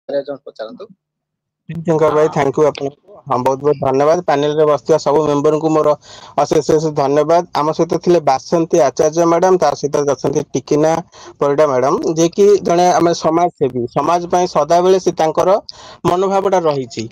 पचारतु भाई thank you आपको हाँ बहुत बहुत धन्यवाद पैनल रे बसथिया सब मेंबर को मोर अशेष अशेष धन्यवाद आम सहित थिले बासंती आचार्य मैडम ता सहित अछंती टिकिना परिडा मैडम जे कि जने हम समाज सेवी समाज पय सदा बेले से तांकर मनोभावटा रहिछि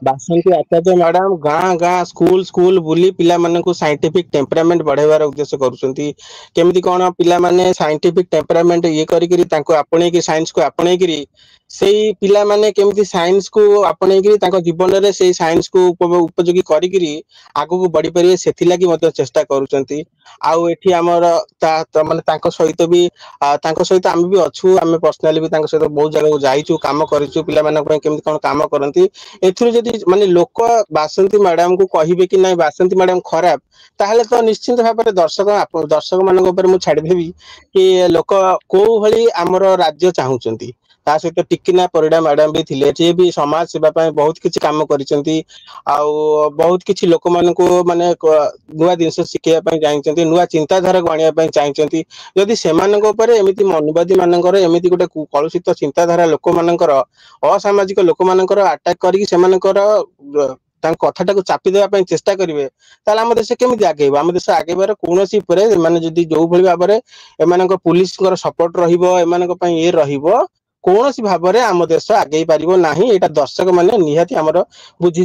बासंती आचार्य मैडम गाँ गाँ स्कूल स्कूल बुली पिला माने को साइंटिफिक टेम्परामेंट बढ़ेबार उद्देश्य करूछंती केमिति कोन पिला माने साइंटिफिक टेम्परामेंट ये करी करी तांको आपणे की साइंस को आपणे करी सेई पिला माने केमिति साइंस को आपणे करी तांको जीवन रे सेई साइंस को उपयोगी करी करी आगु को बढ़ी परिए सेथि लागि मते चेष्टा करूछंती आउ एठी हमर ता माने तांको सहित भी तांको सहित हम भी अछु हम पर्सनली भी तांको सहित बहुत जगह जाइछु काम करिछु पिला माने केमिति कोन काम करंती एथुर जदी माने लोक बासंती मैडम को कहिबे कि नै बासंती मैडम खराब ताहले तो निश्चित भाबरे दर्शक मानक ऊपर मु छाडी देबी कि लोक को भली हमर राज्य चाहुचंती ता सहित टिकिना परिडा मैडम भी थिले जे भी समाज सेवा पय बहुत किछि काम करिसंती आउ बहुत किछि लोक मान को माने नुवा दिनस शिखिया पय जाइचंती नुवा चिंता धारा गणिया पय चाहिचंती यदि सेमानक ऊपर एमिति मनोवादी मानकर एमिति गोटे कलुषित चिंता धारा लोक मानकर असामाजिक लोक मानकर अटैक करी सेमानकर कथाटा को चापी देबा पय चेष्टा करिवे ताले हम देश केमिति आगेबो हम देश आगेबार कोनोसी परे माने जदी जो भली भाबरे एमानक पुलिस कर सपोर्ट रहिबो एमानक पय ए रहिबो कोनोसी भाबरे हम देश आगे पारिबो नाही एटा दर्शक माने निहाती हमर बुझि